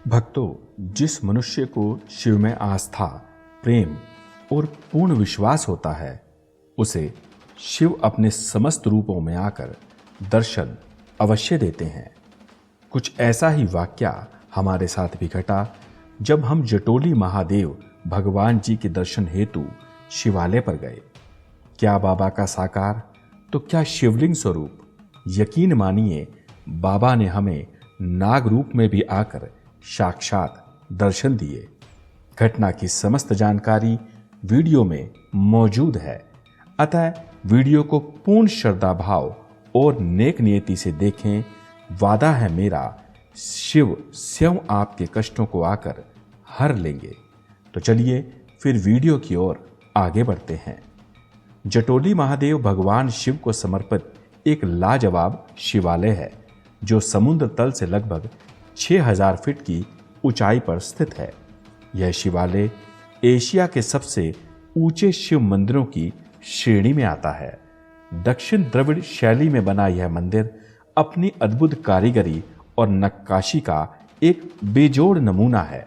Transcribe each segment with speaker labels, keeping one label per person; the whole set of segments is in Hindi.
Speaker 1: भक्तों, जिस मनुष्य को शिव में आस्था, प्रेम और पूर्ण विश्वास होता है, उसे शिव अपने समस्त रूपों में आकर दर्शन अवश्य देते हैं। कुछ ऐसा ही वाकया हमारे साथ भी घटा जब हम जटोली महादेव भगवान जी के दर्शन हेतु शिवालय पर गए। क्या बाबा का साकार तो क्या शिवलिंग स्वरूप। यकीन मानिए, बाबा ने हमें नाग रूप में भी आकर साक्षात दर्शन दिए। घटना की समस्त जानकारी वीडियो में मौजूद है, अतः वीडियो को पूर्ण श्रद्धा भाव और नेक नियति से देखें। वादा है मेरा, शिव स्वयं आपके कष्टों को आकर हर लेंगे। तो चलिए फिर वीडियो की ओर आगे बढ़ते हैं। जटोली महादेव भगवान शिव को समर्पित एक लाजवाब शिवालय है जो समुद्र तल से लगभग 6000 फीट की ऊंचाई पर स्थित है। यह शिवालय एशिया के सबसे ऊंचे शिव मंदिरों की श्रेणी में आता है। दक्षिण द्रविड़ शैली में बना यह मंदिर अपनी अद्भुत कारीगरी और नक्काशी का एक बेजोड़ नमूना है।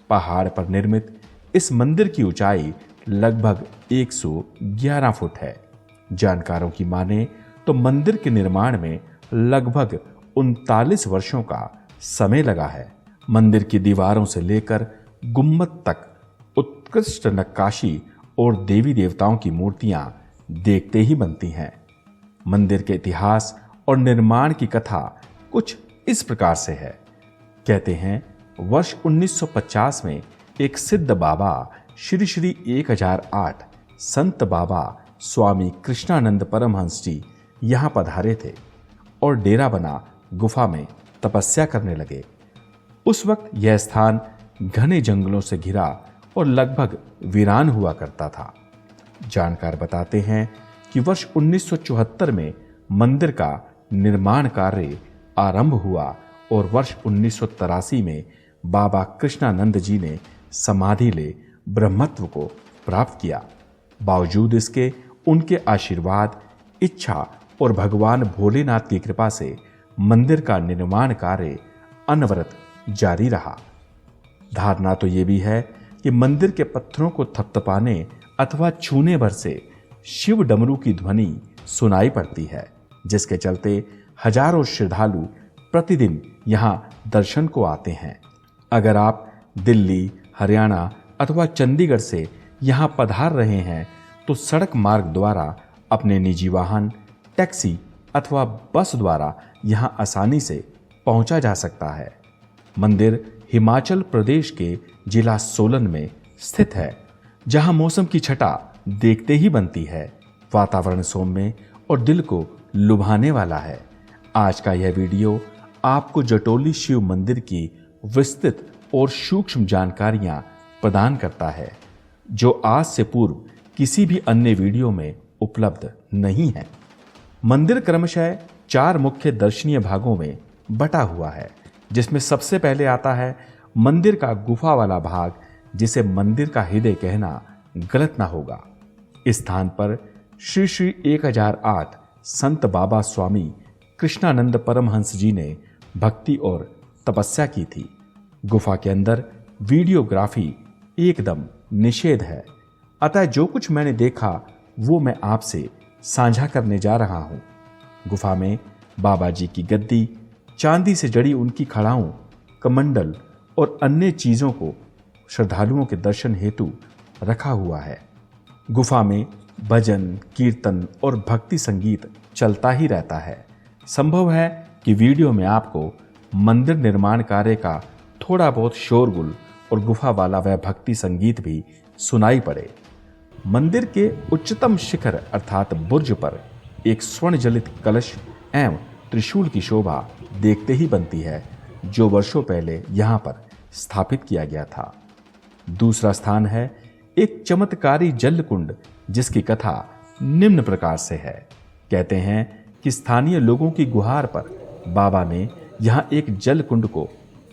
Speaker 1: पहाड़ पर निर्मित इस मंदिर की ऊंचाई लगभग 111 फुट है। जानकारों की माने तो मंदिर के निर्माण में लगभग 39 वर्षों का समय लगा है। मंदिर की दीवारों से लेकर गुम्बद तक उत्कृष्ट नक्काशी और देवी देवताओं की मूर्तियां देखते ही बनती हैं। मंदिर के इतिहास और निर्माण की कथा कुछ इस प्रकार से है। कहते हैं, वर्ष 1950 में एक सिद्ध बाबा श्री श्री 1008 संत बाबा स्वामी कृष्णानंद परमहंस जी यहां पधारे थे और डेरा बना गुफा में तपस्या करने लगे। उस वक्त यह स्थान घने जंगलों से घिरा और लगभग वीरान हुआ करता था। जानकार बताते हैं कि वर्ष 1974 में मंदिर का निर्माण कार्य आरंभ हुआ और वर्ष 1983 में बाबा कृष्णानंद जी ने समाधि ले ब्रह्मत्व को प्राप्त किया। बावजूद इसके उनके आशीर्वाद, इच्छा और भगवान भोलेनाथ की कृपा से मंदिर का निर्माण कार्य अनवरत जारी रहा। धारणा तो ये भी है कि मंदिर के पत्थरों को थपथपाने अथवा छूने भर से शिव डमरू की ध्वनि सुनाई पड़ती है, जिसके चलते हजारों श्रद्धालु प्रतिदिन यहां दर्शन को आते हैं। अगर आप दिल्ली, हरियाणा अथवा चंडीगढ़ से यहां पधार रहे हैं तो सड़क मार्ग द्वारा अपने निजी वाहन, टैक्सी अथवा बस द्वारा यहां आसानी से पहुंचा जा सकता है। मंदिर हिमाचल प्रदेश के जिला सोलन में स्थित है, जहां मौसम की छटा देखते ही बनती है। वातावरण सौम्य और दिल को लुभाने वाला है। आज का यह वीडियो आपको जटोली शिव मंदिर की विस्तृत और सूक्ष्म जानकारियां प्रदान करता है, जो आज से पूर्व किसी भी अन्य वीडियो में उपलब्ध नहीं है। मंदिर क्रमशः 4 मुख्य दर्शनीय भागों में बटा हुआ है, जिसमें सबसे पहले आता है मंदिर का गुफा वाला भाग, जिसे मंदिर का हृदय कहना गलत ना होगा। इस स्थान पर श्री श्री 1008 संत बाबा स्वामी कृष्णानंद परमहंस जी ने भक्ति और तपस्या की थी। गुफा के अंदर वीडियोग्राफी एकदम निषेध है, अतः जो कुछ मैंने देखा वो मैं आपसे साझा करने जा रहा हूं। गुफा में बाबा जी की गद्दी, चांदी से जड़ी उनकी खड़ाऊं, कमंडल और अन्य चीजों को श्रद्धालुओं के दर्शन हेतु रखा हुआ है। गुफा में भजन, कीर्तन और भक्ति संगीत चलता ही रहता है। संभव है कि वीडियो में आपको मंदिर निर्माण कार्य का थोड़ा बहुत शोरगुल और गुफा वाला वह भक्ति संगीत भी सुनाई पड़े। मंदिर के उच्चतम शिखर अर्थात बुर्ज पर एक स्वर्ण जलित कलश एवं त्रिशूल की शोभा देखते ही बनती है, जो वर्षों पहले यहां पर स्थापित किया गया था। दूसरा स्थान है एक चमत्कारी जल कुंड, जिसकी कथा निम्न प्रकार से है। कहते हैं कि स्थानीय लोगों की गुहार पर बाबा ने यहां एक जल कुंड को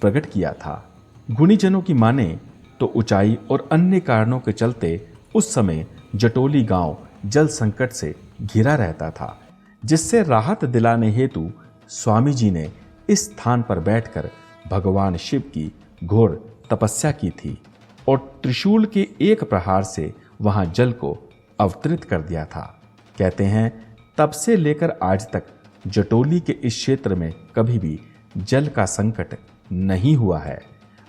Speaker 1: प्रकट किया था। गुणीजनों की माने तो ऊंचाई और अन्य कारणों के चलते उस समय जटोली गांव जल संकट से घिरा रहता था, जिससे राहत दिलाने हेतु स्वामी जी ने इस स्थान पर बैठकर भगवान शिव की घोर तपस्या की थी और त्रिशूल के एक प्रहार से वहां जल को अवतरित कर दिया था। कहते हैं तब से लेकर आज तक जटोली के इस क्षेत्र में कभी भी जल का संकट नहीं हुआ है।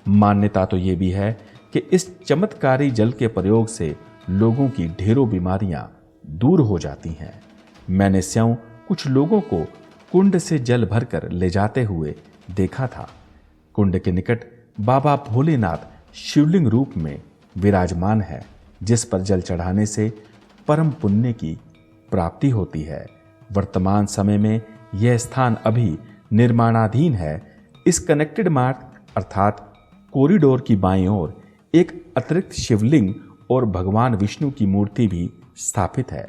Speaker 1: मान्यता तो ये भी है कि इस चमत्कारी जल के प्रयोग से लोगों की ढेरों बीमारियां दूर हो जाती हैं। मैंने स्वयं कुछ लोगों को कुंड से जल भरकर ले जाते हुए देखा था। कुंड के निकट बाबा भोलेनाथ शिवलिंग रूप में विराजमान है, जिस पर जल चढ़ाने से परम पुण्य की प्राप्ति होती है। वर्तमान समय में यह स्थान अभी निर्माणाधीन है। इस कनेक्टेड मार्ग अर्थात कॉरिडोर की बाईं ओर एक अतिरिक्त शिवलिंग और भगवान विष्णु की मूर्ति भी स्थापित है।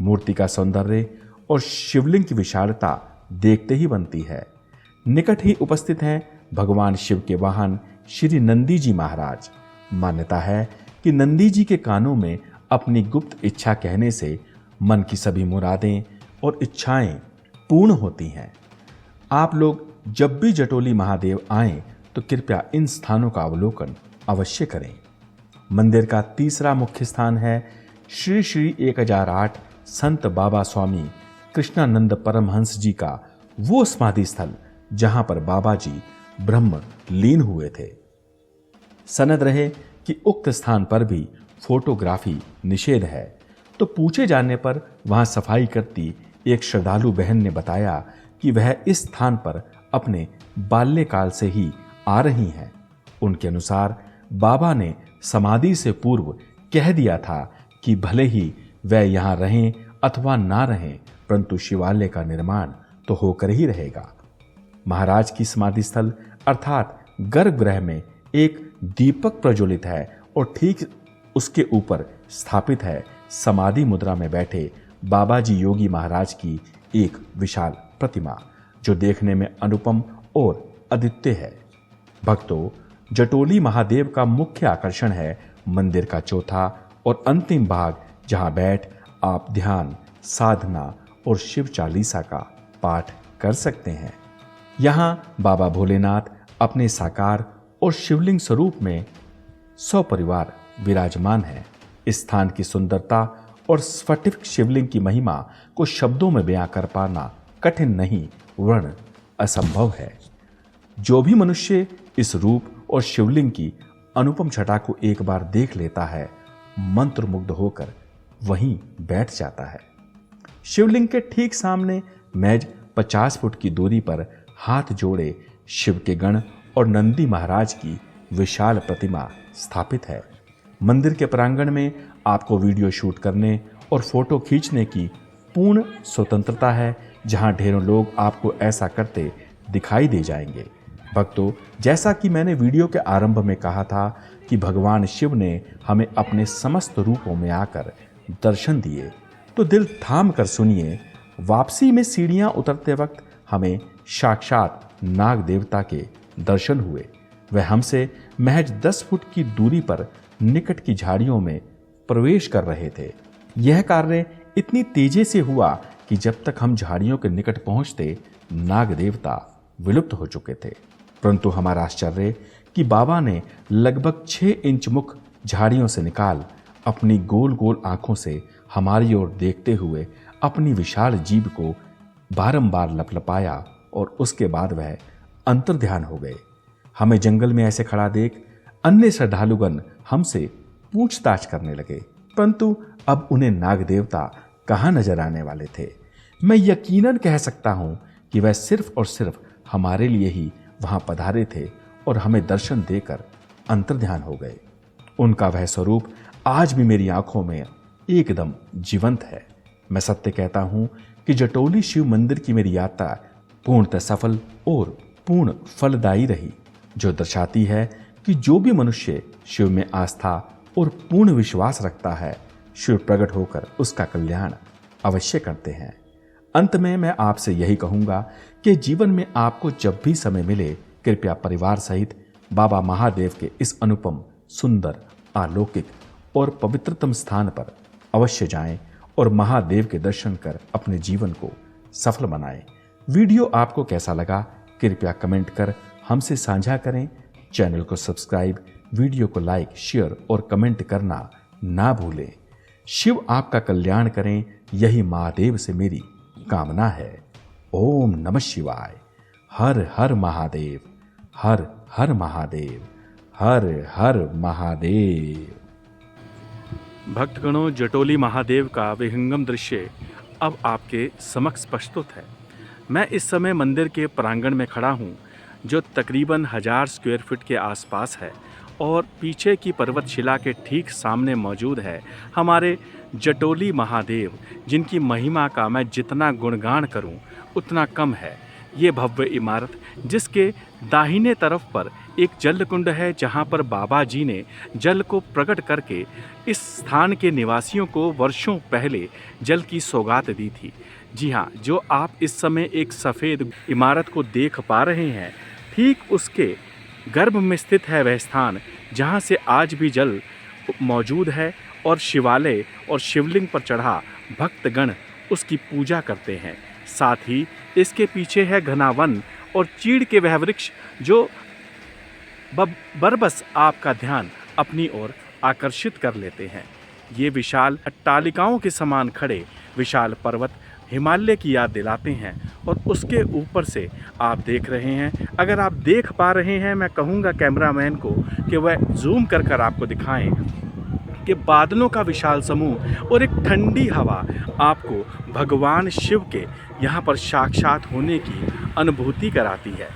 Speaker 1: मूर्ति का सौंदर्य और शिवलिंग की विशालता देखते ही बनती है। निकट ही उपस्थित हैं भगवान शिव के वाहन श्री नंदी जी महाराज। मान्यता है कि नंदी जी के कानों में अपनी गुप्त इच्छा कहने से मन की सभी मुरादें और इच्छाएं पूर्ण होती हैं। आप लोग जब भी जटोली महादेव आएं तो कृपया इन स्थानों का अवलोकन अवश्य करें। मंदिर का तीसरा मुख्य स्थान है श्री श्री 1008 संत बाबा स्वामी कृष्णानंद परमहंस जी का वो समाधि स्थल जहां पर बाबा जी ब्रह्म लीन हुए थे। सनद रहे कि उक्त स्थान पर भी फोटोग्राफी निषेध है, तो पूछे जाने पर वहां सफाई करती एक श्रद्धालु बहन ने बताया कि वह इस स्थान पर अपने बाल्यकाल से ही आ रही हैं। उनके अनुसार बाबा ने समाधि से पूर्व कह दिया था कि भले ही वह यहाँ रहें अथवा ना रहें, परंतु शिवालय का निर्माण तो होकर ही रहेगा। महाराज की समाधि स्थल अर्थात गर्भगृह में एक दीपक प्रज्वलित है और ठीक उसके ऊपर स्थापित है समाधि मुद्रा में बैठे बाबा जी योगी महाराज की एक विशाल प्रतिमा, जो देखने में अनुपम और अद्वितीय है। भक्तों, जटोली महादेव का मुख्य आकर्षण है मंदिर का चौथा और अंतिम भाग, जहां बैठ आप ध्यान, साधना और शिव चालीसा का पाठ कर सकते हैं। यहां बाबा भोलेनाथ अपने साकार और शिवलिंग स्वरूप में सपरिवार विराजमान है। इस स्थान की सुंदरता और स्फटिक शिवलिंग की महिमा को शब्दों में बयां कर पाना कठिन नहीं वर्ण असंभव है। जो भी मनुष्य इस रूप और शिवलिंग की अनुपम छटा को एक बार देख लेता है, मंत्रमुग्ध होकर वहीं बैठ जाता है। शिवलिंग के ठीक सामने महज 50 फुट की दूरी पर हाथ जोड़े शिव के गण और नंदी महाराज की विशाल प्रतिमा स्थापित है। मंदिर के प्रांगण में आपको वीडियो शूट करने और फोटो खींचने की पूर्ण स्वतंत्रता है, जहां ढेरों लोग आपको ऐसा करते दिखाई दे जाएंगे। भक्तों, जैसा कि मैंने वीडियो के आरंभ में कहा था कि भगवान शिव ने हमें अपने समस्त रूपों में आकर दर्शन दिए, तो दिल थाम कर सुनिए। वापसी में सीढ़ियां उतरते वक्त हमें साक्षात नाग देवता के दर्शन हुए। वह हमसे महज 10 फुट की दूरी पर निकट की झाड़ियों में प्रवेश कर रहे थे। यह कार्य इतनी तेजी से हुआ कि जब तक हम झाड़ियों के निकट पहुंचते, नाग देवता विलुप्त हो चुके थे। परंतु हमारा आश्चर्य कि बाबा ने लगभग 6 इंच मुख झाड़ियों से निकाल अपनी गोल गोल आंखों से हमारी ओर देखते हुए अपनी विशाल जीभ को बारंबार लपलपाया और उसके बाद वह अंतर्ध्यान हो गए। हमें जंगल में ऐसे खड़ा देख अन्य श्रद्धालुगण हमसे पूछताछ करने लगे, परंतु अब उन्हें नाग देवता कहाँ नजर आने वाले थे। मैं यकीनन कह सकता हूं कि वह सिर्फ और सिर्फ हमारे लिए ही वहां पधारे थे और हमें दर्शन देकर अंतर्ध्यान हो गए। उनका वह स्वरूप आज भी मेरी आंखों में एकदम जीवंत है। मैं सत्य कहता हूं कि जटोली शिव मंदिर की मेरी यात्रा पूर्णतः सफल और पूर्ण फलदायी रही, जो दर्शाती है कि जो भी मनुष्य शिव में आस्था और पूर्ण विश्वास रखता है, शिव प्रकट होकर उसका कल्याण अवश्य करते हैं। अंत में मैं आपसे यही कहूंगा कि जीवन में आपको जब भी समय मिले, कृपया परिवार सहित बाबा महादेव के इस अनुपम, सुंदर, अलौकिक और पवित्रतम स्थान पर अवश्य जाएं और महादेव के दर्शन कर अपने जीवन को सफल बनाएं। वीडियो आपको कैसा लगा, कृपया कमेंट कर हमसे साझा करें। चैनल को सब्सक्राइब, वीडियो को लाइक, शेयर और कमेंट करना ना भूलें। शिव आपका कल्याण करें, यही महादेव से मेरी कामना है। ओम नमः शिवाय। हर हर महादेव, हर हर महादेव, हर हर महादेव।
Speaker 2: भक्तगणों, जटोली महादेव का विहंगम दृश्य अब आपके समक्ष प्रस्तुत है। मैं इस समय मंदिर के प्रांगण में खड़ा हूँ, जो तकरीबन 1000 स्क्वायर फीट के आसपास है, और पीछे की पर्वतशिला के ठीक सामने मौजूद है हमारे जटोली महादेव, जिनकी महिमा का मैं जितना गुणगान करूं उतना कम है। ये भव्य इमारत, जिसके दाहिने तरफ पर एक जल कुंड है, जहां पर बाबा जी ने जल को प्रकट करके इस स्थान के निवासियों को वर्षों पहले जल की सौगात दी थी। जी हाँ, जो आप इस समय एक सफ़ेद इमारत को देख पा रहे हैं, ठीक उसके गर्भ में स्थित है वह स्थान जहाँ से आज भी जल मौजूद है, और शिवालय और शिवलिंग पर चढ़ा भक्तगण उसकी पूजा करते हैं। साथ ही इसके पीछे है घना वन और चीड़ के वह वृक्ष, जो बरबस आपका ध्यान अपनी ओर आकर्षित कर लेते हैं। ये विशाल अट्टालिकाओं के समान खड़े विशाल पर्वत हिमालय की याद दिलाते हैं, और उसके ऊपर से आप देख रहे हैं, अगर आप देख पा रहे हैं, मैं कहूँगा कैमरामैन को कि वह जूम कर आपको दिखाएं कि बादलों का विशाल समूह और एक ठंडी हवा आपको भगवान शिव के यहाँ पर साक्षात होने की अनुभूति कराती है।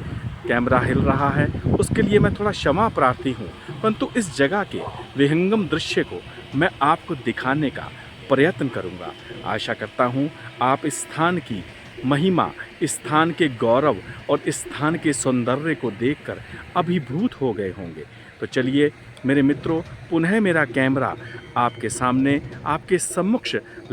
Speaker 2: कैमरा हिल रहा है, उसके लिए मैं थोड़ा क्षमा प्रार्थी हूँ, परंतु इस जगह के विहंगम दृश्य को मैं आपको दिखाने का प्रयत्न करूंगा। आशा करता हूं आप इस स्थान की महिमा, इस स्थान के गौरव और इस स्थान के सौंदर्य को देखकर अभिभूत हो गए होंगे। तो चलिए मेरे मित्रों, पुनः मेरा कैमरा आपके सामने, आपके सम्मुख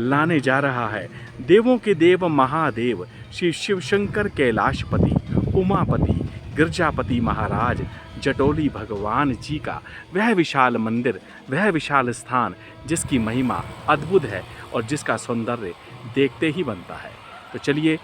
Speaker 2: लाने जा रहा है देवों के देव महादेव श्री शिव शंकर कैलाशपति, उमापति, गिरजापति महाराज जटोली भगवान जी का वह विशाल मंदिर, वह विशाल स्थान जिसकी महिमा अद्भुत है और जिसका सौंदर्य देखते ही बनता है। तो चलिए